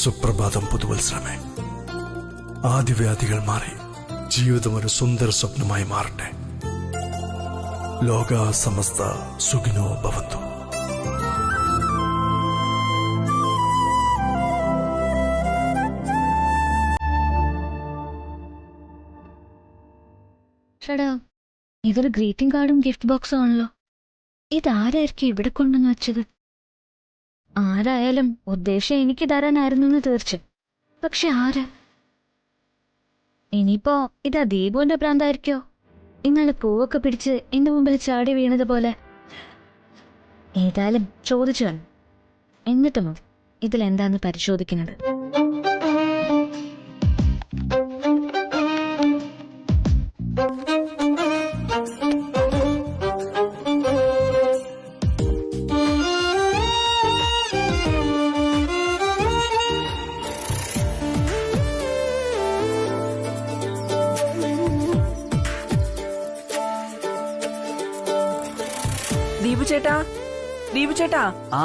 സുപ്രഭാതം പുതുവത്സരമേ. ആദിവ്യാധികൾ മാറി ജീവിതം ഒരു സുന്ദര സ്വപ്നമായി മാറട്ടെ. ലോക സമസ്ത സുഖിനോ ഭവന്തു. ഇതൊരു ഗ്രീറ്റിംഗ് കാർഡും ഗിഫ്റ്റ് ബോക്സും ആണല്ലോ. ഇതാരായിരിക്കും ഇവിടെ കൊണ്ടുവന്ന് വെച്ചത്? ആരായാലും ഉദ്ദേശം എനിക്ക് തരാനായിരുന്നു തീർച്ച. പക്ഷെ ആര്? ഇനിയിപ്പോ ഇതാ ദീപുവിന്റെ പ്രാന്തായിരിക്കോ? ഇന്നലെ പൂവൊക്കെ പിടിച്ച് എന്റെ മുമ്പിൽ ചാടി വീണതുപോലെ. ഏതായാലും ചോദിച്ചു വേണം. എന്നിട്ടും ഇതിലെന്താന്ന് പരിശോധിക്കുന്നത്. ദീപു ചേട്ടാ. ആ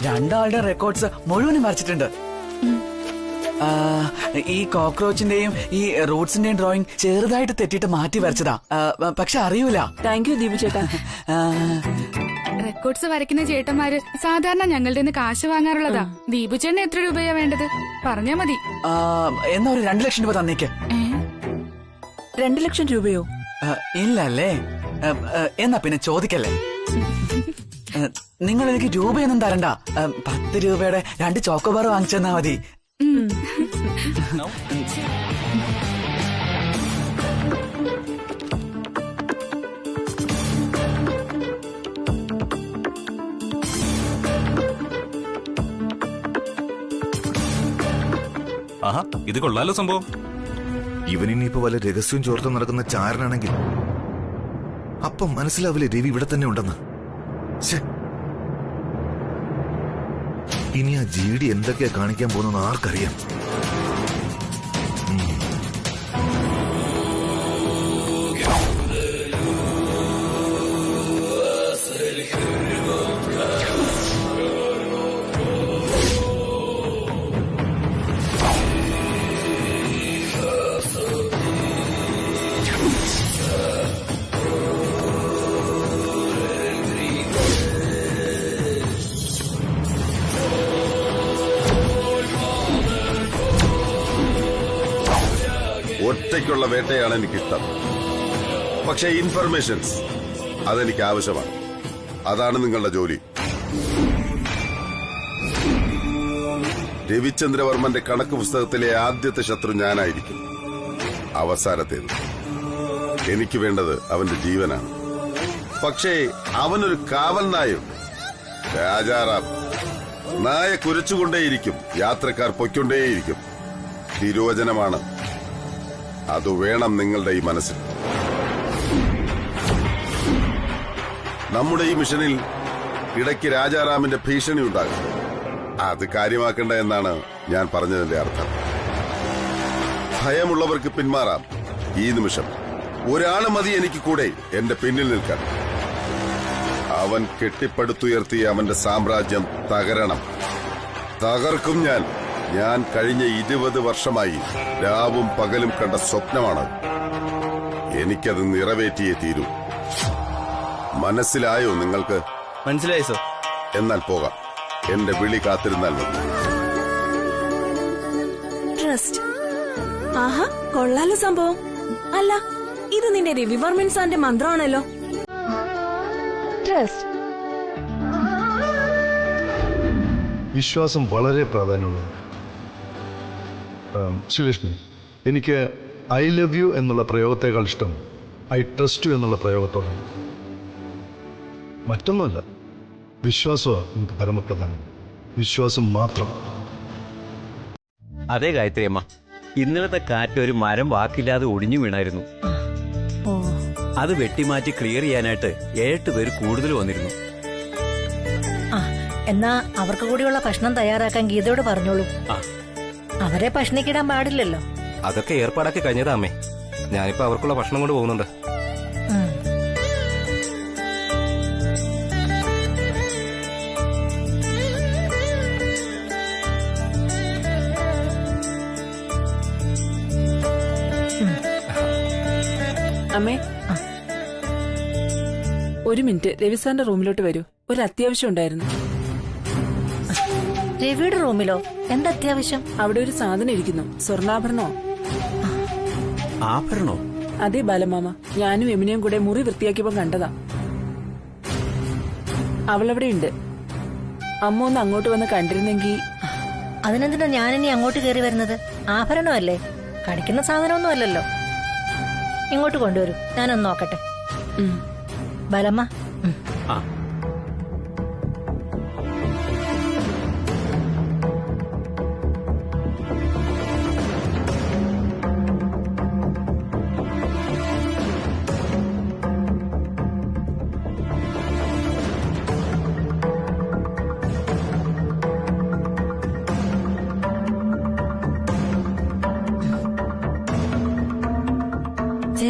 രണ്ടാളുടെ റെക്കോർഡ്സ് മുഴുവനും വരച്ചിട്ടുണ്ട്. ഈ കോക്രോച്ചിന്റെയും ഈ റൂട്ട്സിന്റെയും ഡ്രോയിങ് ചെറുതായിട്ട് തെറ്റിട്ട് മാറ്റി വരച്ചതാ. പക്ഷെ അറിയൂല. താങ്ക് യു ദീപു ചേട്ടാ. റെക്കോർഡ്സ് വരയ്ക്കുന്ന ചേട്ടന്മാര് സാധാരണ ഞങ്ങളുടെ കാശ് വാങ്ങാറുള്ളതാ. ദീപു ചേട്ടന് എത്ര രൂപയാ വേണ്ടത് പറഞ്ഞാ മതി. എന്നാ ഒരു 2 ലക്ഷം രൂപ തന്നേക്ക്. 2 ലക്ഷം രൂപയോ? ഇല്ലല്ലേ? എന്നാ പിന്നെ ചോദിക്കല്ലേ. നിങ്ങൾ എനിക്ക് രൂപയൊന്നും തരണ്ട. 10 രൂപയുടെ 2 ചോക്കോബാർ വാങ്ങിച്ചെന്നാ മതി. ആഹാ, ഇത് കൊള്ളാലോ സംഭവം. ഇവനിനിയിപ്പോ വല്ല രഹസ്യവും ചോർത്ത് നടക്കുന്ന ചാരനാണെങ്കിൽ അപ്പം മനസ്സിലാവില്ലേ രവി ഇവിടെ തന്നെ ഉണ്ടെന്ന്. ഇനി ആ ജിഡി എന്തൊക്കെയാ കാണിക്കാൻ പോകുന്ന ആർക്കറിയാം. ഒറ്റയ്ക്കുള്ള വേട്ടയാണ് എനിക്കിഷ്ടം. പക്ഷേ ഇൻഫർമേഷൻസ് അതെനിക്ക് ആവശ്യമാണ്. അതാണ് നിങ്ങളുടെ ജോലി. രവിചന്ദ്രവർമ്മന്റെ കണക്ക് പുസ്തകത്തിലെ ആദ്യത്തെ ശത്രു ഞാനായിരിക്കും. അവസാനത്തേത്. എനിക്ക് വേണ്ടത് അവന്റെ ജീവനാണ്. പക്ഷേ അവനൊരു കാവൽ നായുണ്ട്, രാജാറാം. നായ കുരച്ചുകൊണ്ടേയിരിക്കും, യാത്രക്കാർ പൊയ്ക്കൊണ്ടേയിരിക്കും. തിരോചനമാണ്. അത് വേണം നിങ്ങളുടെ ഈ മനസ്സിൽ. നമ്മുടെ ഈ മിഷനിൽ ഇടയ്ക്ക് രാജാറാമിന്റെ ഭീഷണി ഉണ്ടാകും. അത് കാര്യമാക്കേണ്ട എന്നാണ് ഞാൻ പറഞ്ഞതിന്റെ അർത്ഥം. ഭയമുള്ളവർക്ക് പിന്മാറാം. ഈ നിമിഷം ഒരാൾ മതി എനിക്ക് കൂടെ എന്റെ പിന്നിൽ നിൽക്കാൻ. അവൻ കെട്ടിപ്പടുത്തുയർത്തിയ അവന്റെ സാമ്രാജ്യം തകരണം. തകർക്കും ഞാൻ. ഞാൻ കഴിഞ്ഞ 20 വർഷമായി രാവും പകലും കണ്ട സ്വപ്നമാണ്. എനിക്കത് നിറവേറ്റിയേ തീരൂ. മനസ്സിലായോ നിങ്ങൾക്ക്? മനസ്സിലായി സർ. എന്നാൽ പോകാം. എന്റെ വിളി കാത്തിരുന്നാൽ മതി. ട്രസ്റ്റ്. ആഹാ, കൊള്ളാലോ സംഭവം. അല്ല, ഇത് നിന്റെ രവിവർമ്മൻ സാറിന്റെ മന്ത്രമാണല്ലോ. ട്രസ്റ്റ്. വിശ്വാസം വളരെ പ്രാധാന്യമുള്ളത്. ശ്രീലക്ഷ്മി, എനിക്ക് ഐ ലവ് യു എന്നുള്ള പ്രയോഗത്തെക്കാൾ ഇഷ്ടം ഐ ട്രസ്റ്റ് യു എന്നുള്ള പ്രയോഗത്തോടാണ്. മറ്റൊന്നുമല്ല, വിശ്വാസമാണ് എനിക്ക് പരമപ്രധാനം. വിശ്വാസം മാത്രം. അതെ ഗായത്രി അമ്മ, ഇന്നലത്തെ കാറ്റ് ഒരു മരം വാക്കില്ലാതെ ഒടിഞ്ഞു വീണായിരുന്നു. അത് വെട്ടിമാറ്റി ക്ലിയർ ചെയ്യാനായിട്ട് 7 പേര് കൂടുതൽ വന്നിരുന്നു. എന്നാ അവർക്ക് കൂടിയുള്ള ഭക്ഷണം തയ്യാറാക്കാൻ ഗീതയോട് പറഞ്ഞോളൂ. അവരെ പട്ടിണിക്കിടാൻ പാടില്ലല്ലോ. അതൊക്കെ ഏർപ്പാടാക്കി കഴിഞ്ഞതാ അമ്മേ. ഞാനിപ്പോ അവർക്കുള്ള ഭക്ഷണം കൊണ്ട് പോകുന്നുണ്ട്. അമ്മേ, ഒരു മിനിറ്റ് രവിസാറിന്റെ റൂമിലോട്ട് വരൂ. ഒരു അത്യാവശ്യം ഉണ്ടായിരുന്നു. രവിയുടെ റൂമിലോ? എന്താ അത്യാവശ്യം? അവിടെ ഒരു സാധനം ഇരിക്കുന്നു. സ്വർണ്ണാഭരണോ? ആഭരണോ? അതെ ബാലമാമ, ഞാനും യമുനയും കൂടെ മുറി വൃത്തിയാക്കിയപ്പോ കണ്ടതാ. അവളവിടെ ഉണ്ട്. അമ്മ ഒന്ന് അങ്ങോട്ട് വന്ന് കണ്ടിരുന്നെങ്കിൽ. അതിനെന്തിനാ ഞാനിനി അങ്ങോട്ട് കയറി വരുന്നത്? ആഭരണമല്ലേ, കടിക്കുന്ന സാധനമൊന്നും അല്ലല്ലോ. ഇങ്ങോട്ട് കൊണ്ടുവരൂ, ഞാനൊന്ന് നോക്കട്ടെ. ബലമ്മ. ആ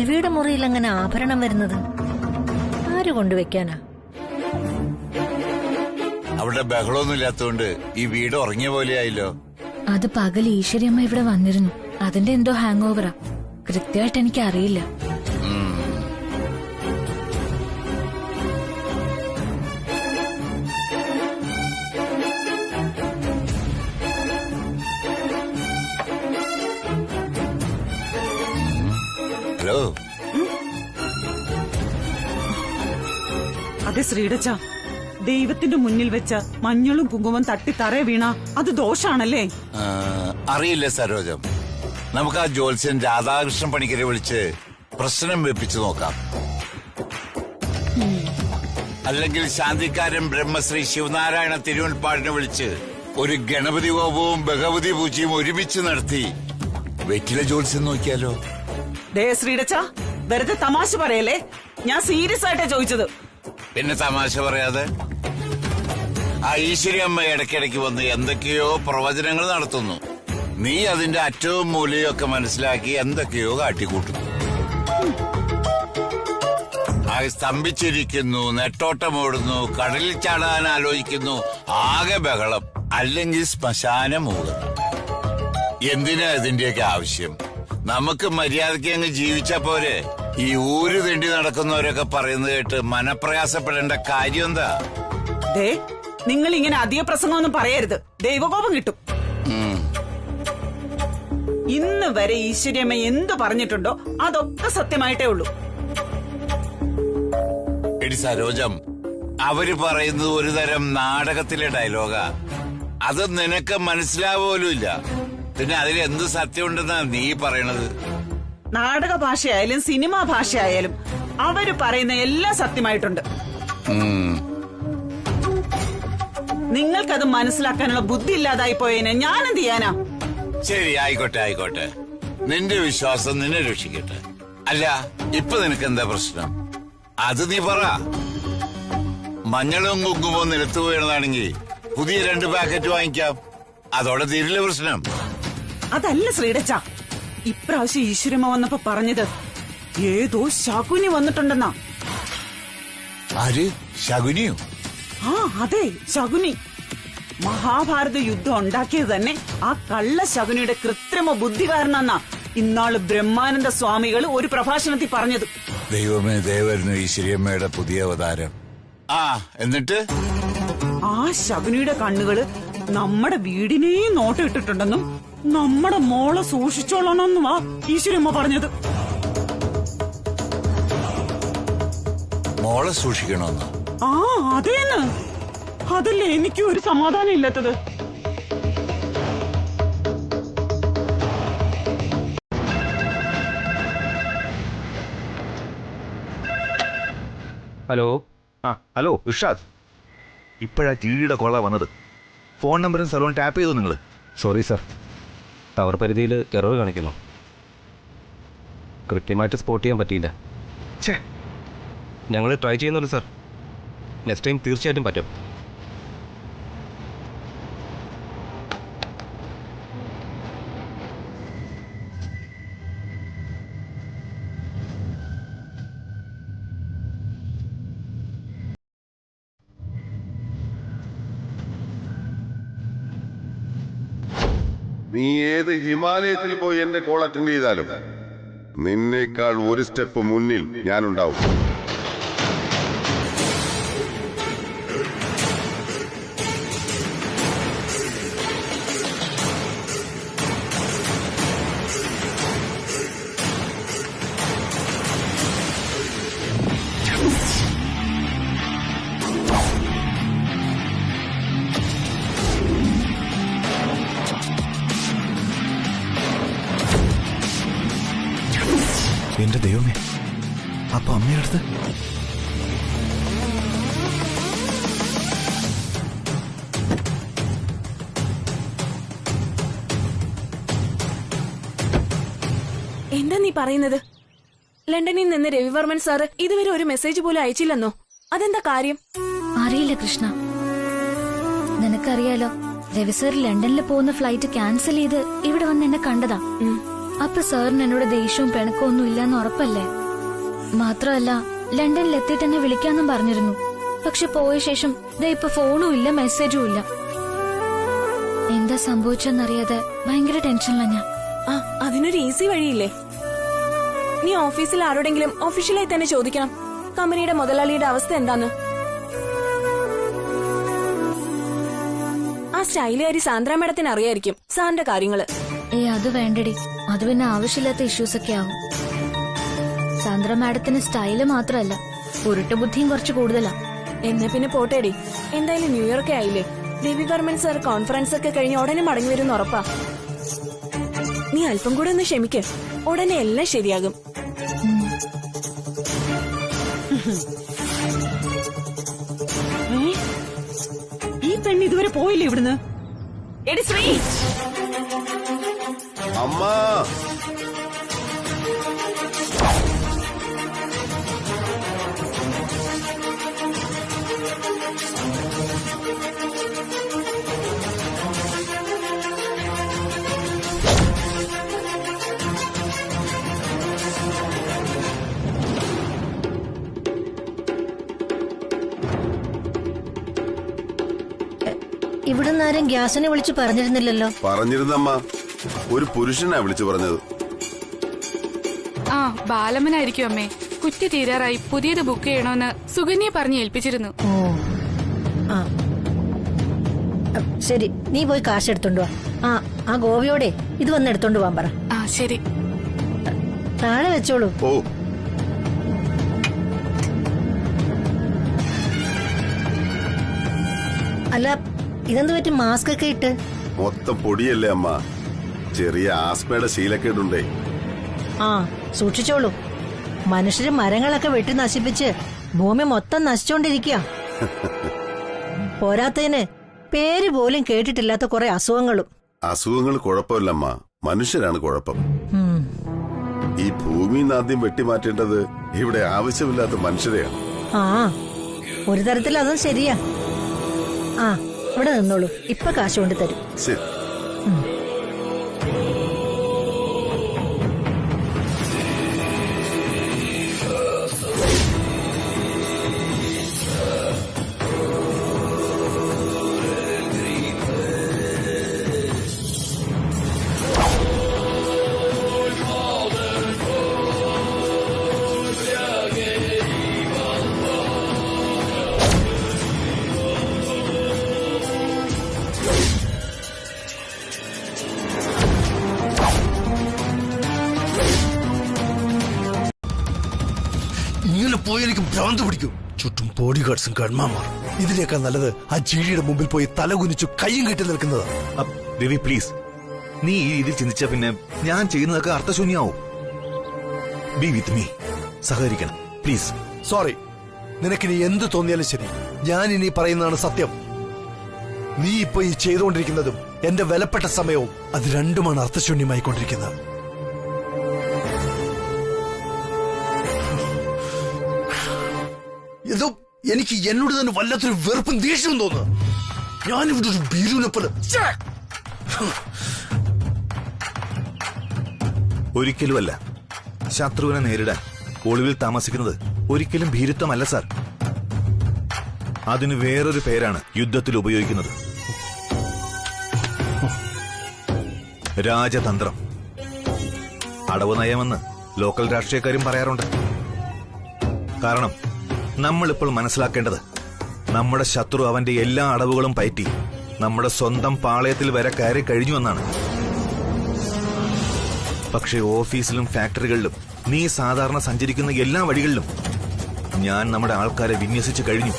രവിയുടെ മുറിയിൽ അങ്ങനെ ആഭരണം വരുന്നത് ആര് കൊണ്ടുവെക്കാനാ? അവിടെ ബഹളമൊന്നും ഇല്ലാത്തോണ്ട് ഈ വീട് ഉറങ്ങിയ പോലെയായല്ലോ. അത് പകൽ ഈശ്വരിയമ്മ ഇവിടെ വന്നിരുന്നു. അതിന്റെ എന്തോ ഹാങ് ഓവറാ. കൃത്യമായിട്ട് എനിക്ക് അറിയില്ല. ഹലോ. അതെ ശ്രീടച്ച, ദൈവത്തിന്റെ മുന്നിൽ വെച്ച മഞ്ഞളും കുങ്കുമം തട്ടി തറ വീണ അത് ദോഷാണല്ലേ? അറിയില്ല സരോജം, നമുക്ക് ആ ജ്യോത്സ്യൻ രാധാകൃഷ്ണൻ പണിക്കരെ വിളിച്ച് പ്രശ്നം വെപ്പിച്ചു നോക്കാം. അല്ലെങ്കിൽ ശാന്തിക്കാരൻ ബ്രഹ്മശ്രീ ശിവനാരായണ തിരുവൽപ്പാടിനെ വിളിച്ച് ഒരു ഗണപതി ഹോമവും ഭഗവതി പൂജയും ഒരുമിച്ച് നടത്തി വെറ്റില ജ്യോത്സ്യം നോക്കിയാലോ? ദേ ശ്രീടച്ച, വെറുതെ തമാശ പറയല്ലേ, ഞാൻ സീരിയസ് ആയിട്ടാ ചോദിച്ചത്. പിന്നെ തമാശ പറയാതെ. ആ ഈശ്വരി അമ്മ ഇടയ്ക്കിടയ്ക്ക് വന്ന് എന്തൊക്കെയോ പ്രവചനങ്ങൾ നടത്തുന്നു. നീ അതിന്റെ അറ്റവും മൂലയും ഒക്കെ മനസ്സിലാക്കി എന്തൊക്കെയോ കാട്ടിക്കൂട്ടുന്നു. ആ സ്തംഭിച്ചിരിക്കുന്നു, നെട്ടോട്ടമോടുന്നു, കടലിൽ ചാടാൻ ആലോചിക്കുന്നു, ആകെ ബഹളം. അല്ലെങ്കിൽ ശ്മശാന മൂകം. എന്തിനാ ഇതിന്റെയൊക്കെ ആവശ്യം? നമുക്ക് മര്യാദയ്ക്ക് അങ്ങ് ജീവിച്ചാ പോരെ. ഈ ഊര് തെണ്ടി നടക്കുന്നവരൊക്കെ പറയുന്നത് കേട്ട് മനപ്രയാസപ്പെടേണ്ട കാര്യം എന്താ? ദേ, നിങ്ങൾ ഇങ്ങനെ അധിക പ്രസംഗമൊന്നും പറയരുത്, ദൈവകോപം കിട്ടും. ഇന്ന് വരെ ഈശ്വര്യമ്മ എന്തു പറഞ്ഞിട്ടുണ്ടോ അതൊക്കെ സത്യമായിട്ടേ ഉള്ളൂ. എടി സരോജം, അവര് പറയുന്നത് ഒരു തരം നാടകത്തിലെ ഡയലോഗാ. അത് നിനക്ക് മനസ്സിലാവോലുമില്ല. പിന്നെ അതിലെന്ത് സത്യമുണ്ടെന്നാ നീ പറയണത്? നാടക ഭാഷയായാലും സിനിമാ ഭാഷയായാലും അവര് പറയുന്ന എല്ലാം സത്യമായിട്ടുണ്ട്. നിങ്ങൾക്കത് മനസ്സിലാക്കാനുള്ള ബുദ്ധി ഇല്ലാതായി പോയതിനെ ഞാൻ എന്ത് ചെയ്യാനാ? ശരി, ആയിക്കോട്ടെ ആയിക്കോട്ടെ. നിന്റെ വിശ്വാസം നിന്നെ രക്ഷിക്കട്ടെ. അല്ല, ഇപ്പൊ നിനക്ക് എന്താ പ്രശ്നം? അത് നീ പറ. മഞ്ഞളും കുങ്കുമവും നിലത്ത് വീണതാണെങ്കിൽ പുതിയ 2 പാക്കറ്റ് വാങ്ങിക്കാം. അതോടെ തീരില്ല പ്രശ്നം. അതല്ല ശ്രീടച്ച, ഇപ്രാവശ്യം ഈശ്വരമ്മ വന്നപ്പോ പറഞ്ഞത് ഏതോ ശകുനി വന്നിട്ടുണ്ടെന്നാ. ആര്? ശകുനിയോ? ആ അതെ, ശകുനി. മഹാഭാരത യുദ്ധം ഉണ്ടാക്കിയത് തന്നെ ആ കള്ള ശകുനിയുടെ കൃത്രിമ ബുദ്ധി കാരണമെന്നാ ഇന്നാള് ബ്രഹ്മാനന്ദ സ്വാമികൾ ഒരു പ്രഭാഷണത്തിൽ പറഞ്ഞത്. ദൈവമേ, ദേവരുന്നു ഈശ്വരിയമ്മയുടെ പുതിയ അവതാരം. ആ എന്നിട്ട് ആ ശകുനിയുടെ കണ്ണുകള് നമ്മുടെ വീടിനെയും നോട്ടിട്ടിട്ടുണ്ടെന്നും നമ്മുടെ മോളെ സൂക്ഷിച്ചോളണമെന്നുമാ ഈശ്വരമ്മ പറഞ്ഞത്. മോളെ സൂക്ഷിക്കണമെന്ന്? ആ അതേന്ന്. അതല്ലേ എനിക്ക് ഒരു സമാധാനം ഇല്ലാത്തത്. ഹലോ. ഹലോ ഇർഷാദ്, ഇപ്പോഴാ ടിവിയുടെ കോള വന്നത്. ഫോൺ നമ്പറും സ്ഥലവും ടാപ്പ് ചെയ്തു നിങ്ങൾ? സോറി സാർ, ടവർ പരിധിയിൽ എറർ കാണിക്കുന്നു. കൃത്യമായിട്ട് സ്പോട്ട് ചെയ്യാൻ പറ്റിയില്ല. ഞങ്ങൾ ട്രൈ ചെയ്യുന്നുള്ളൂ സാർ. നെക്സ്റ്റ് ടൈം തീർച്ചയായിട്ടും പറ്റും. നീ ഏത് ഹിമാലയത്തിൽ പോയി എന്റെ കോൾ അറ്റൻഡ് ചെയ്താലും നിന്നേക്കാൾ ഒരു സ്റ്റെപ്പ് മുന്നിൽ ഞാനുണ്ടാവും. എന്റെ ദൈവമേ, അപ്പൊ അമ്മയടുത്ത് എന്താ നീ പറയുന്നത്? ലണ്ടനിൽ നിന്ന് രവിവർമ്മൻ സാറ് ഇതുവരെ ഒരു മെസ്സേജ് പോലും അയച്ചില്ലെന്നോ? അതെന്താ കാര്യം? അറിയില്ല കൃഷ്ണ. നിനക്കറിയാലോ, രവി സാർ ലണ്ടനിൽ പോകുന്ന ഫ്ലൈറ്റ് ക്യാൻസൽ ചെയ്ത് ഇവിടെ വന്ന് എന്നെ കണ്ടതാ. അപ്പൊ സാറിന് എന്നോട് ദേഷ്യവും പിണക്കവും ഒന്നും ഇല്ലെന്ന് ഉറപ്പല്ലേ? മാത്രമല്ല ലണ്ടനിൽ എത്തിയിട്ട് എന്നെ വിളിക്കാന്നും പറഞ്ഞിരുന്നു. പക്ഷെ പോയ ശേഷം ഇപ്പൊ ഫോണും ഇല്ല, മെസ്സേജും ഇല്ല. എന്താ സംഭവിച്ചെന്നറിയാതെ ഭയങ്കര ടെൻഷനിലാണ് ഞാൻ. അതിനൊരു ഈസി വഴിയില്ലേ? നീ ഓഫീസിൽ ആരോടെങ്കിലും ഒഫീഷ്യലായി തന്നെ ചോദിക്കണം കമ്പനിയുടെ മുതലാളിയുടെ അവസ്ഥ എന്താന്ന്. ആ സ്റ്റൈലുകാരി സാന്ദ്ര മേഡത്തിന് അറിയായിരിക്കും സാറിന്റെ കാര്യങ്ങള്. അത് വേണ്ടടി, അത് പിന്നെ ആവശ്യമില്ലാത്ത ഇഷ്യൂസ് ഒക്കെ ആവും. സാന്ദ്ര മാഡത്തിന് സ്റ്റൈല് മാത്രമല്ല, ഉരുട്ട് ബുദ്ധിയും കുറച്ച് കൂടുതലാ. എന്നാ പിന്നെ പോട്ടേടി. എന്തായാലും ന്യൂയോർക്ക് ആയില്ലേ? രവിവർമ്മൻ സാർ കോൺഫറൻസ് ഒക്കെ കഴിഞ്ഞ് ഉടനെ മടങ്ങി വരുന്ന ഉറപ്പാ. നീ അല്പം കൂടെ ഒന്ന് ക്ഷമിക്ക്, ഉടനെ എല്ലാം ശരിയാകും. ഈ പെണ്ണ് ഇതുവരെ പോയില്ലേ ഇവിടുന്ന്? എടി ശ്രീ, അമ്മ ഇവിടുന്ന് ആരും ഗ്യാസിനെ വിളിച്ചു പറഞ്ഞിരുന്നില്ലല്ലോ. പറഞ്ഞിരുന്നമ്മ, ഒരു പുരുഷനാ വിളിച്ചു പറഞ്ഞത്. ആ ബാലമ്മനായിരിക്കും അമ്മേ. കുറ്റി തീരാറായി, പുതിയത് ബുക്ക് ചെയ്യണമെന്ന് സുകന്യെ പറഞ്ഞ് ഏൽപ്പിച്ചിരുന്നു. ശരി, നീ പോയി കാശ് എടുത്തോണ്ട് വാ. ആ ഗോപിയോടെ ഇത് വന്ന് എടുത്തോണ്ട് പോവാൻ പറ. ശരി, താഴെ വെച്ചോളൂ. അല്ല, ഇതെന്ത് പറ്റി മാസ്ക് ഒക്കെ ഇട്ട്? മൊത്തം പൊടിയല്ലേ അമ്മ, ചെറിയ ആസ്മയുടെ ശീലക്കേടുണ്ടേ. സൂക്ഷിച്ചോളൂ. മനുഷ്യര് മരങ്ങളൊക്കെ വെട്ടി നശിപ്പിച്ച് ഭൂമി മൊത്തം നശിച്ചോണ്ടിരിക്കുക. പോരാത്തതിന് പേര് പോലും കേട്ടിട്ടില്ലാത്ത കുറെ അസുഖങ്ങളും. അസുഖങ്ങൾ കുഴപ്പമില്ലമ്മ, മനുഷ്യരാണ് കുഴപ്പം. ഈ ഭൂമി ആദ്യം വെട്ടിമാറ്റേണ്ടത് ഇവിടെ ആവശ്യമില്ലാത്ത മനുഷ്യരെയാണ്. ഒരു തരത്തിൽ അതും ശരിയാ. ഇവിടെ നിന്നോളൂ, ഇപ്പൊ കാശ് കൊണ്ട് തരും. ശരി. ഇങ്ങനെ പോയി എനിക്ക് ഭ്രാന്ത് പിടിക്കും. ചുറ്റും ബോഡി ഗാർഡ്സും ഗൺമാന്മാർ. ഇതിനേക്കാൾ നല്ലത് ആ ജീവിയുടെ മുമ്പിൽ പോയി തലകുനിച്ചു കയ്യും കെട്ടി നിൽക്കുന്നത്. രവി പ്ലീസ്, നീ ഈ രീതിയിൽ ചിന്തിച്ച പിന്നെ ഞാൻ ചെയ്യുന്നതൊക്കെ അർത്ഥശൂന്യാവും. ബി വിത്ത് മീ, സഹകരിക്കണം പ്ലീസ്. സോറി, നിനക്കിനി എന്ത് തോന്നിയാലും ശരി, ഞാൻ ഇനി പറയുന്നതാണ് സത്യം. നീ ഇപ്പൊ ഈ ചെയ്തുകൊണ്ടിരിക്കുന്നതും എന്റെ വിലപ്പെട്ട സമയവും അത് രണ്ടുമാണ് അർത്ഥശൂന്യമായിക്കൊണ്ടിരിക്കുന്നത്. എന്തോ എനിക്ക് എന്നോട് തന്നെ വല്ലാത്തൊരു വെറുപ്പും ദേഷ്യവും തോന്നുന്നു. ഞാനിവിടെ ഒരു ബീരുവിനെ പോലെ. ഒരിക്കലുമല്ല. ശത്രുവിനെ നേരിടാൻ ഒളിവിൽ താമസിക്കുന്നത് ഒരിക്കലും ഭീരുത്വമല്ല സാർ. അതിന് വേറൊരു പേരാണ് യുദ്ധത്തിൽ ഉപയോഗിക്കുന്നത്. രാജതന്ത്രം. അടവ് നയമെന്ന് ലോക്കൽ രാഷ്ട്രീയക്കാരും പറയാറുണ്ട്. കാരണം നമ്മളിപ്പോൾ മനസ്സിലാക്കേണ്ടത് നമ്മുടെ ശത്രു അവന്റെ എല്ലാ അടവുകളും പയറ്റി നമ്മുടെ സ്വന്തം പാളയത്തിൽ വരെ കയറി കഴിഞ്ഞു എന്നാണ്. പക്ഷേ ഓഫീസിലും ഫാക്ടറികളിലും നീ സാധാരണ സഞ്ചരിക്കുന്ന എല്ലാ വഴികളിലും ഞാൻ നമ്മുടെ ആൾക്കാരെ വിന്യസിച്ചു കഴിഞ്ഞു.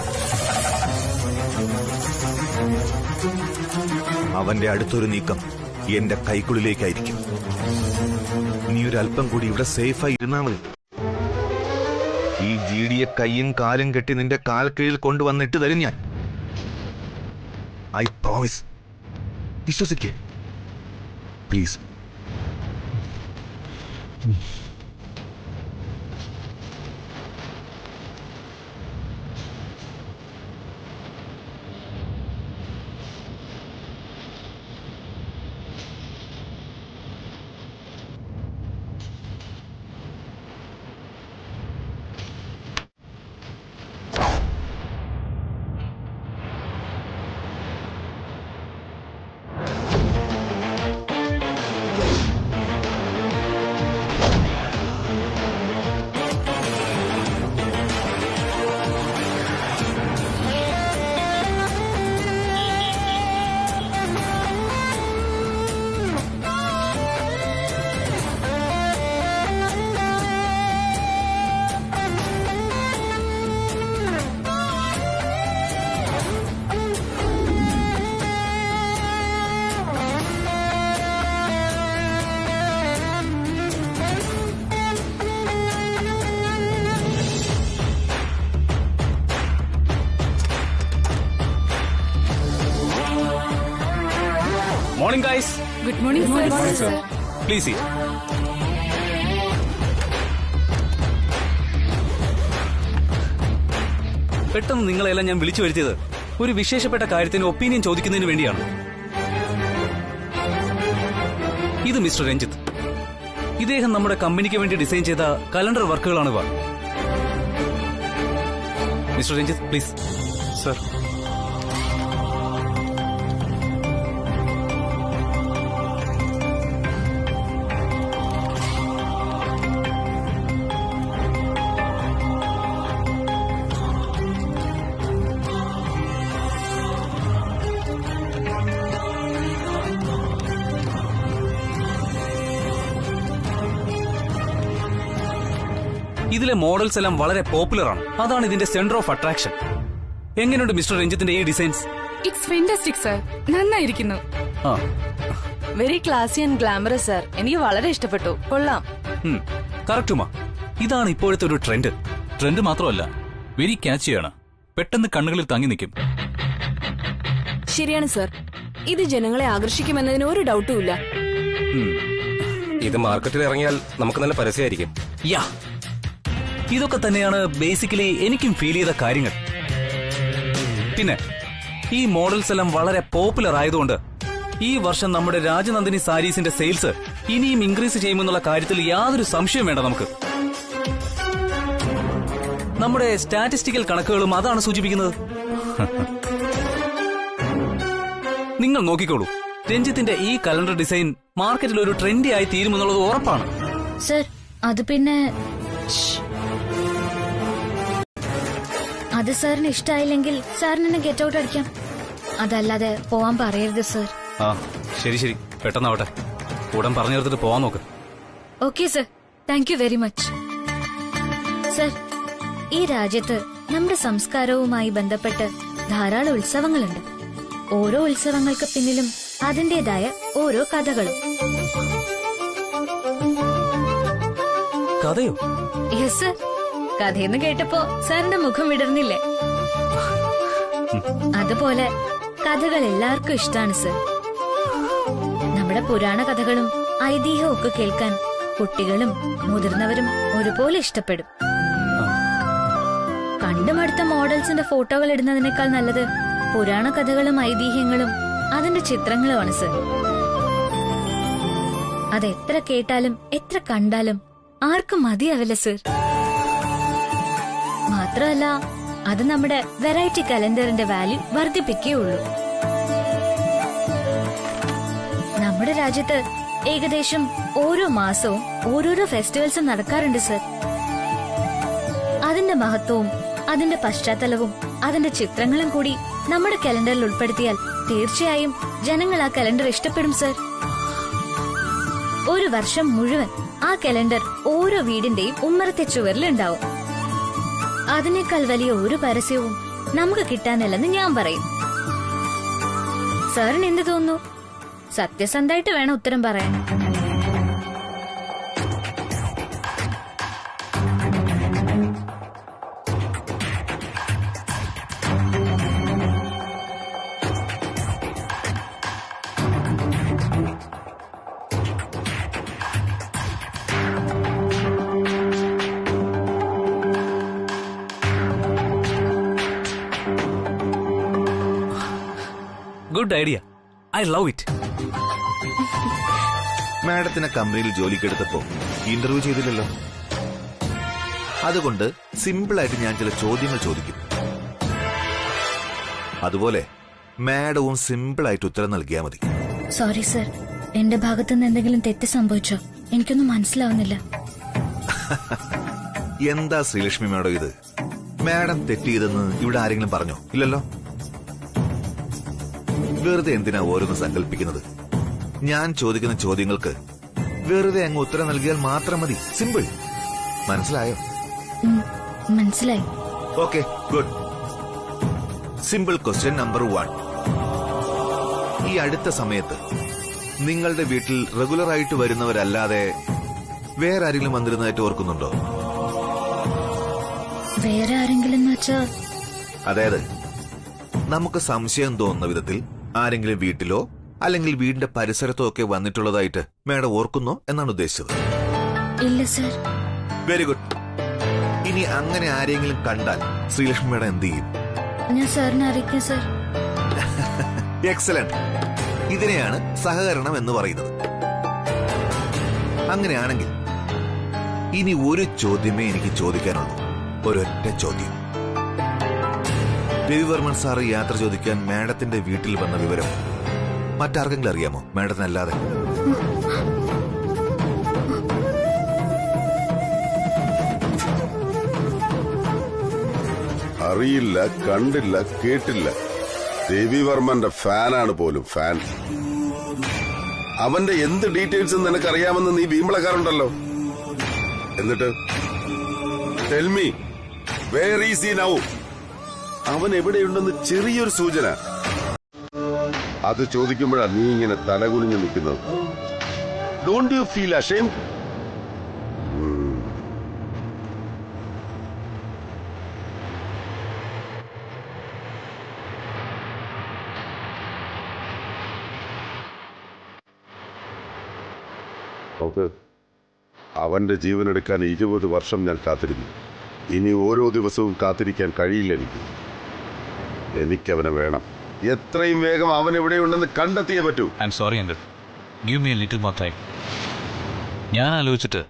അവന്റെ അടുത്തൊരു നീക്കം എന്റെ കൈക്കുള്ളിലേക്കായിരിക്കും. നീ ഒരല്പം കൂടി ഇവിടെ സേഫായി ഇരുന്നാ മതി. ഈ ജിഡിയെ കൈയും കാലും കെട്ടി നിന്റെ കാൽ കീഴിൽ കൊണ്ടുവന്നിട്ട് തരും ഞാൻ. I promise. വിശ്വസിക്കേ please. Morning, guys. Good morning, sir. Please eat. പെട്ടെന്ന് നിങ്ങളെല്ലാം ഞാൻ വിളിച്ചു വരുത്തിയത് ഒരു വിശേഷപ്പെട്ട കാര്യത്തിന് ഒപ്പീനിയൻ ചോദിക്കുന്നതിന് വേണ്ടിയാണ്. ഇത് മിസ്റ്റർ രഞ്ജിത്ത്. ഇദ്ദേഹം നമ്മുടെ കമ്പനിക്ക് വേണ്ടി ഡിസൈൻ ചെയ്ത കലണ്ടർ വർക്കുകളാണ് ഇവ. Mister Ranjith, please. സർ. ഇതിലെ മോഡൽസ് എല്ലാം വളരെ പോപ്പുലർ ആണ്. അതാണ് ഇതിന്റെ സെന്റർ ഓഫ് അട്രാക്ഷൻ. എങ്ങനെയുണ്ട് മിസ്റ്റർ രഞ്ജിത്തിന്റെ ഈ ഡിസൈൻസ്? It's fantastic sir. നന്നായിരിക്കുന്നു. Very classy and glamorous sir. എനിക്ക് വളരെ ഇഷ്ടപ്പെട്ടു. കൊള്ളാം. കറക്റ്റുമാ. ഇതാണ് ഇപ്പോഴത്തെ ഒരു ട്രെൻഡ്. ട്രെൻഡ് മാത്രമല്ല, വെരി ക്യാച്ചിയാണ്. പെട്ടെന്ന് കണ്ണുകളിൽ തങ്ങി നിൽക്കും. ശരിയാണ് സർ. ഇത് ജനങ്ങളെ ആകർഷിക്കുമെന്നതിന് ഒരു ഡൗട്ടും ഇല്ല. ഇത് മാർക്കറ്റിൽ ഇറങ്ങിയാൽ നമുക്ക് നല്ല പരസ്യമായിരിക്കും. യാ, ഇതൊക്കെ തന്നെയാണ് ബേസിക്കലി എനിക്കും ഫീൽ ചെയ്ത കാര്യങ്ങൾ. പിന്നെ ഈ മോഡൽസ് എല്ലാം വളരെ പോപ്പുലർ ആയതുകൊണ്ട് ഈ വർഷം നമ്മുടെ രാജനന്ദിനി സാരീസിന്റെ സെയിൽസ് ഇനിയും ഇൻക്രീസ് ചെയ്യുമെന്നുള്ള കാര്യത്തിൽ യാതൊരു സംശയം വേണ്ട നമുക്ക്. നമ്മുടെ സ്റ്റാറ്റിസ്റ്റിക്കൽ കണക്കുകളും അതാണ് സൂചിപ്പിക്കുന്നത്. നിങ്ങൾ നോക്കിക്കോളൂ, രഞ്ജിത്തിന്റെ ഈ കലണ്ടർ ഡിസൈൻ മാർക്കറ്റിൽ ഒരു ട്രെൻഡി ആയി തീരുമെന്നുള്ളത് ഉറപ്പാണ്. സർ, അത് പിന്നെ അത് സാറിന് ഇഷ്ടമായില്ലെങ്കിൽ സാറിന് എന്നെ ഗെറ്റ് ഔട്ട് അടിക്കാം. അതല്ലാതെ പോവാൻ പറയരുത് സർ. ആ, ശരി ശരി, പെട്ടെന്നാവട്ടെ. ഉടൻ പറഞ്ഞു തീർത്തിട്ട് പോവാൻ നോക്ക്. Okay sir, thank you very much. Sir, ഈ രാജ്യത്ത് നമ്മുടെ സംസ്കാരവുമായി ബന്ധപ്പെട്ട് ധാരാളം ഉത്സവങ്ങളുണ്ട്. ഓരോ ഉത്സവങ്ങൾക്ക് പിന്നിലും അതിന്റേതായ ഓരോ കഥകളും. കഥയോ? Yes sir. കഥയെന്ന് കേട്ടപ്പോ സാറിന്റെ മുഖം വിടർന്നില്ലേ? അതുപോലെ കഥകൾ എല്ലാവർക്കും ഇഷ്ടാണ് സർ. നമ്മുടെ പുരാണ കഥകളും ഐതിഹ്യവും ഒക്കെ കേൾക്കാൻ കുട്ടികളും മുതിർന്നവരും ഒരുപോലെ ഇഷ്ടപ്പെടും. കണ്ടുമടുത്ത മോഡൽസിന്റെ ഫോട്ടോകൾ ഇടുന്നതിനേക്കാൾ നല്ലത് പുരാണ കഥകളും ഐതിഹ്യങ്ങളും അതിന്റെ ചിത്രങ്ങളുമാണ് സർ. അതെത്ര കേട്ടാലും എത്ര കണ്ടാലും ആർക്കും മതിയാവില്ല സർ. മാത്രമല്ല, അത് നമ്മുടെ വെറൈറ്റി കലണ്ടറിന്റെ വാല്യൂ വർദ്ധിപ്പിക്കുകയുള്ളൂ. നമ്മുടെ രാജ്യത്ത് ഏകദേശം ഓരോ മാസവും ഓരോരോ ഫെസ്റ്റിവൽസ് നടക്കാറുണ്ട് സർ. അതിന്റെ മഹത്വവും അതിന്റെ പശ്ചാത്തലവും അതിന്റെ ചിത്രങ്ങളും കൂടി നമ്മുടെ കലണ്ടറിൽ ഉൾപ്പെടുത്തിയാൽ തീർച്ചയായും ജനങ്ങൾ ആ കലണ്ടർ ഇഷ്ടപ്പെടും സർ. ഒരു വർഷം മുഴുവൻ ആ കലണ്ടർ ഓരോ വീടിന്റെയും ഉമ്മറത്തെ ചുവരിലുണ്ടാവും. അതിനേക്കാൾ വലിയ ഒരു പരസ്യവും നമുക്ക് കിട്ടാനില്ലെന്ന് ഞാൻ പറയും. സാറിന് എന്ത് തോന്നുന്നു? സത്യസന്ധമായിട്ട് വേണം ഉത്തരം പറയാൻ. Good idea. I love it. മാഡത്തിനെ കമ്പനിയിൽ ജോലിക്കെടുത്തപ്പോ ഇന്റർവ്യൂ ചെയ്തില്ലല്ലോ. അതുകൊണ്ട് സിമ്പിളായിട്ട് ഞാൻ ചില ചോദ്യങ്ങൾ ചോദിക്കും. അതുപോലെ മാഡവും സിമ്പിളായിട്ട് ഉത്തരം നൽകിയാൽ മതി. സോറി സർ, എന്റെ ഭാഗത്തുനിന്ന് എന്തെങ്കിലും തെറ്റ് സംഭവിച്ചോ? എനിക്കൊന്നും മനസ്സിലാവുന്നില്ല. എന്താ ശ്രീലക്ഷ്മി മാഡം ഇത്? മാഡം തെറ്റ് ചെയ്തെന്ന് ഇവിടെ ആരെങ്കിലും പറഞ്ഞോ? ഇല്ലല്ലോ. വെറുതെ എന്തിനാ ഓരോന്ന് സങ്കല്പിക്കുന്നത്? ഞാൻ ചോദിക്കുന്ന ചോദ്യങ്ങൾക്ക് വെറുതെ അങ്ങ് ഉത്തരം നൽകിയാൽ മാത്രം മതി. സിമ്പിൾ. മനസ്സിലായോ? മനസ്സിലായി. Okay, good. Simple question number 1. ഈ അടുത്ത സമയത്ത് നിങ്ങളുടെ വീട്ടിൽ റെഗുലറായിട്ട് വരുന്നവരല്ലാതെ വേറെ ആരെങ്കിലും വന്നിരുന്നതായിട്ട് ഓർക്കുന്നുണ്ടോ? വേറെ ആരെങ്കിലും വെച്ചാൽ? അതായത് നമുക്ക് സംശയം തോന്നുന്ന വിധത്തിൽ ആരെങ്കിലും വീട്ടിലോ അല്ലെങ്കിൽ വീടിന്റെ പരിസരത്തോ ഒക്കെ വന്നിട്ടുള്ളതായിട്ട് മാഡം ഓർക്കുന്നോ എന്നാണ് ഉദ്ദേശിച്ചത്. ഇല്ല സർ. Very good. ഇനി അങ്ങനെ ആരെങ്കിലും കണ്ടാൽ ശ്രീലക്ഷ്മി മാഡം എന്ത് ചെയ്യും? ഞാൻ സാറിനെ അറിയിക്കാം സർ. എക്സലന്റ്. ഇതിനെയാണ് സഹകരണം എന്ന് പറയുന്നത്. അങ്ങനെയാണെങ്കിൽ ഇനി ഒരു ചോദ്യമേ എനിക്ക് ചോദിക്കാനുള്ളൂ. ഒരൊറ്റ ചോദ്യം. രവിവർമ്മൻ സാറ് യാത്ര ചോദിക്കാൻ മാഡത്തിന്റെ വീട്ടിൽ വന്ന വിവരം മറ്റാർക്കെങ്കിലും അറിയാമോ? മാഡത്തിനല്ലാതെ. അറിയില്ല, കണ്ടില്ല, കേട്ടില്ല. രവിവർമ്മന്റെ ഫാനാണ് പോലും. ഫാൻ. അവന്റെ എന്ത് ഡീറ്റെയിൽസ് നിനക്കറിയാമെന്ന് നീ വീമ്പളക്കാറുണ്ടല്ലോ. എന്നിട്ട് tell me, where is he now? അവൻ എവിടെയുണ്ടെന്ന് ചെറിയൊരു സൂചന. അത് ചോദിക്കുമ്പോഴാണ് നീ ഇങ്ങനെ തലകുനിഞ്ഞു നിൽക്കുന്നത്. Don't you feel ashamed? അവന്റെ ജീവനെടുക്കാൻ 20 വർഷം ഞാൻ കാത്തിരുന്നു. ഇനി ഓരോ ദിവസവും കാത്തിരിക്കാൻ കഴിയില്ല എനിക്കവനെ വേണം. എത്രയും വേഗം അവൻ എവിടെയുണ്ടെന്ന് കണ്ടെത്തിയേ പറ്റൂ. I am sorry uncle, give me a little more time. ഞാൻ ആലോചിച്ചിട്ട്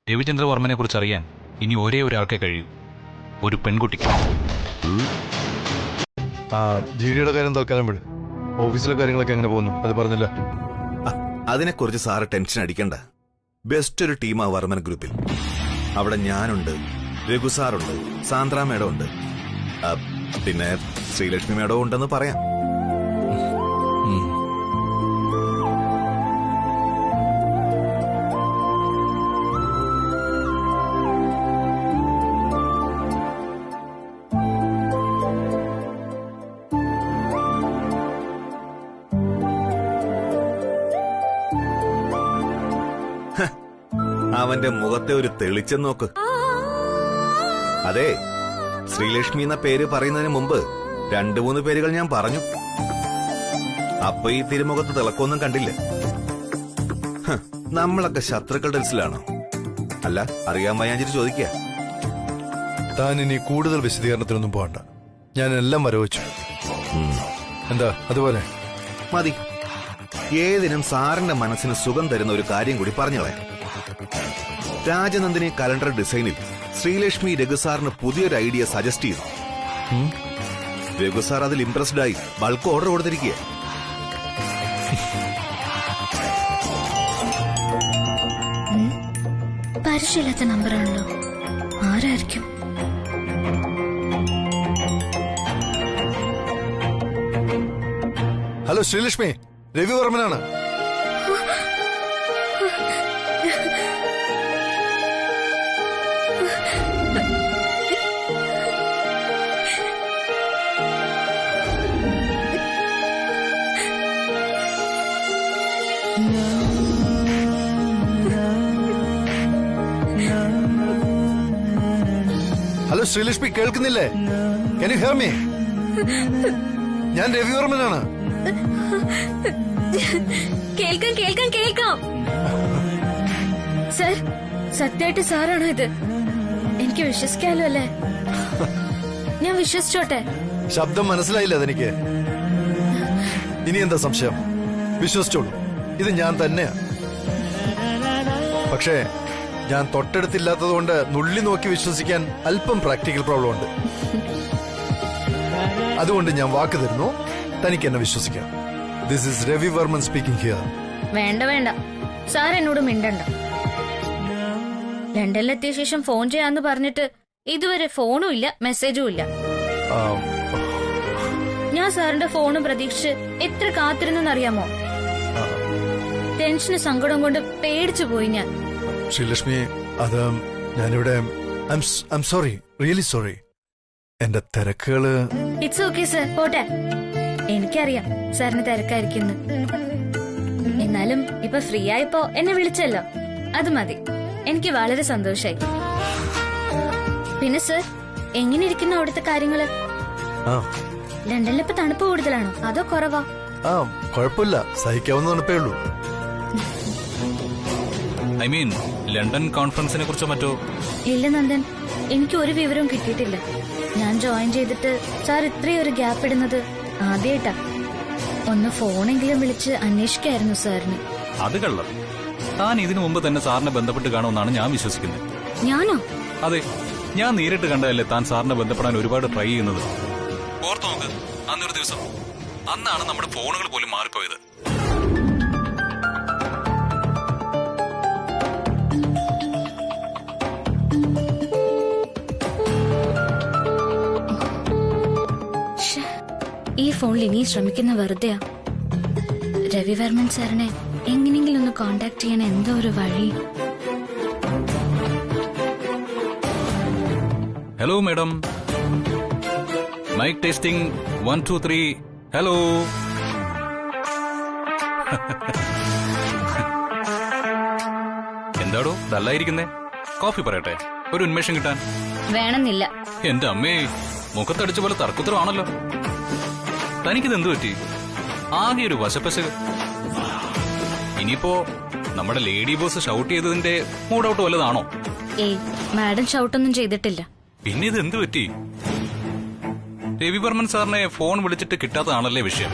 രവിചന്ദ്രവർമ്മനെ കുറിച്ച് അറിയാൻ ഇനി ഒരേ ഒരാൾക്കേ കഴിയൂ, ഒരു പെൺകുട്ടിക്ക്. ജിഡിയുടെ കാര്യം തൽക്കാലം വിട്. ഓഫീസിലെ കാര്യങ്ങളൊക്കെ എങ്ങനെ പോകുന്നു? അത് പറഞ്ഞില്ല. അതിനെക്കുറിച്ച് സാറ് ടെൻഷൻ അടിക്കണ്ട. ബെസ്റ്റ് ഒരു ടീമാ വർമ്മൻ ഗ്രൂപ്പിൽ. അവിടെ ഞാനുണ്ട്, രഘു സാറുണ്ട്, സാന്ദ്ര മേഡം ഉണ്ട്, പിന്നെ ശ്രീലക്ഷ്മി മേഡവും ഉണ്ടെന്ന് പറയാം. അവന്റെ മുഖത്തെ ഒരു തെളിച്ചം നോക്ക്. അതെ, ശ്രീലക്ഷ്മി എന്ന പേര് പറയുന്നതിന് മുമ്പ് 2-3 പേരുകൾ ഞാൻ പറഞ്ഞു. അപ്പൊ ഈ തിരുമുഖത്ത് തിളക്കൊന്നും കണ്ടില്ല. നമ്മളൊക്കെ ശത്രുക്കളുടെ ലിസ്റ്റിലാണോ? അല്ല, അറിയാൻ വയ്യാഞ്ഞിട്ട് ചോദിക്കുക. താൻ ഇനി കൂടുതൽ വിശദീകരണത്തിനൊന്നും പോകണ്ട. ഞാൻ എല്ലാം വരവച്ചു. എന്താ അതുപോലെ മതി. ഏതിനും സാറിന്റെ മനസ്സിന് സുഖം തരുന്ന ഒരു കാര്യം കൂടി പറഞ്ഞോളെ. രാജനന്ദിനി കലണ്ടർ ഡിസൈനിൽ ശ്രീലക്ഷ്മി രഘുസാറിന് പുതിയൊരു ഐഡിയ സജസ്റ്റ് ചെയ്തു. രഘുസാർ അതിൽ ഇംപ്രസ്ഡ് ആയി ബൾക്ക് ഓർഡർ കൊടുത്തിരിക്കുക. ആവശ്യമില്ലാത്ത നമ്പറാണല്ലോ. ആരായിരിക്കും? ഹലോ ശ്രീലക്ഷ്മി, രവിവർമ്മനാണ്. ഹലോ ശ്രീലക്ഷ്മി, കേൾക്കുന്നില്ലേ? Can you hear me? ഞാൻ രവിവർമ്മനാണ്. കേൾക്കാം. സർ, സത്യമായിട്ട് സാറാണോ ഇത്? എനിക്ക് വിശ്വസിക്കാലോ അല്ലേ? ഞാൻ വിശ്വസിച്ചോട്ടെ? ശബ്ദം മനസ്സിലായില്ല അതെനിക്ക്. ഇനി എന്താ സംശയം? വിശ്വസിച്ചോളൂ, ഇത് ഞാൻ തന്നെയാ. പക്ഷേ ഞാൻ തൊട്ടടുത്തില്ലാത്തതുകൊണ്ട് നുള്ളി നോക്കി വിശ്വസിക്കാൻ അല്പം പ്രാക്ടിക്കൽ പ്രോബ്ലം ഉണ്ട്. അതുകൊണ്ട് ഞാൻ വാക്ക് തരുന്നു, തനിക്ക് എന്നെ വിശ്വസിക്കാം. This is Ravi Varman speaking here. വേണ്ട, സാർ എന്നോട് മിണ്ടണ്ട. ലണ്ടനിലെത്തിയ ശേഷം ഫോൺ ചെയ്യാന്ന് പറഞ്ഞിട്ട് ഇതുവരെ ഫോണും ഇല്ല, മെസ്സേജും ഇല്ല. ഞാൻ സാറിന്റെ ഫോണും പ്രതീക്ഷിച്ച് എത്ര കാത്തിരുന്നറിയാമോ? ടെൻഷന് സങ്കടം കൊണ്ട് പേടിച്ചു പോയി ഞാൻ. ശ്രീലക്ഷ്മി, അത് ഞാനിവിടെ സോറി, റിയലി സോറി. എന്റെ തിരക്കുകള്. ഇറ്റ്സ് ഓക്കെ സർ, പോട്ടെ. എനിക്കറിയാം സാറിന് തിരക്കായിരിക്കുന്നു. എന്നാലും ഇപ്പൊ ഫ്രീ ആയപ്പോ എന്നെ വിളിച്ചല്ലോ, അത് മതി. എനിക്ക് വളരെ സന്തോഷായി. പിന്നെ സർ, എങ്ങനെ ഇരിക്കുന്നു അവിടുത്തെ കാര്യങ്ങള്? ലണ്ടനിലിപ്പോ തണുപ്പ് കൂടുതലാണോ അതോ കുറവാ? കുഴപ്പമില്ല, സഹിക്കാവുന്ന തണുപ്പേ ഉള്ളൂ. ഐ മീൻ ലണ്ടൻ കോൺഫറൻസിനെ കുറിച്ചോ മറ്റോ? ഇല്ല നന്ദൻ, എനിക്ക് ഒരു വിവരവും കിട്ടിയിട്ടില്ല. ഞാൻ ജോയിൻ ചെയ്തിട്ട് സാർ ഇത്രയും ഒരു ഗ്യാപ്പ് ഇടുന്നത് ആദ്യമായിട്ടാ. ഒന്ന് ഫോണെങ്കിലും വിളിച്ച് അന്വേഷിക്കായിരുന്നു സാറിന്. അത് കള്ളം. താൻ ഇതിനു മുമ്പ് തന്നെ സാറിനെ ബന്ധപ്പെട്ട് കാണുമെന്നാണ് ഞാൻ വിശ്വസിക്കുന്നത്. ഞാനോ? അതെ, ഞാൻ നേരിട്ട് കണ്ടതല്ലേ താൻ സാറിനെ ബന്ധപ്പെടാൻ ഒരുപാട് ട്രൈ ചെയ്യുന്നത്. ഓർത്തു നോക്ക്, അന്നൊരു ദിവസം, അന്നാണ് നമ്മുടെ ഫോണുകൾ പോലും മാറിപ്പോയത്. ഈ ഫോണിൽ ഇനി ശ്രമിക്കുന്ന വെറുതെയാ. രവിവർമ്മൻ സാറിനെ എങ്ങനെയെങ്കിലും ഒന്ന് കോണ്ടാക്ട് ചെയ്യാൻ എന്തോ ഒരു വഴി. Hello madam, mike testing 1 2 3. Hello. എന്താടോ ഡല്ലായിരിക്കുന്നേ? കോഫി പറയട്ടെ, ഒരു ഉന്മേഷം കിട്ടാൻ? വേണമെന്നില്ല. എന്റെ അമ്മേ, മുഖത്തടിച്ച പോലെ തർക്കുത്തരമാണല്ലോ. തനിക്കിത് എന്തു പറ്റി? ആകെ ഒരു വശപ്പശക്. ഇനിയിപ്പോ നമ്മുടെ ലേഡി ബോസ് ഷൗട്ട് ചെയ്തതിന്റെ മൂഡ് ഔട്ട് വല്ലതാണോ? ഏയ്, മാഡം ഷൗട്ടൊന്നും ചെയ്തിട്ടില്ല. പിന്നെ ഇത് എന്തു പറ്റി? രവിവർമ്മൻ സാറിനെ ഫോൺ വിളിച്ചിട്ട് കിട്ടാത്തതാണല്ലേ വിഷയം?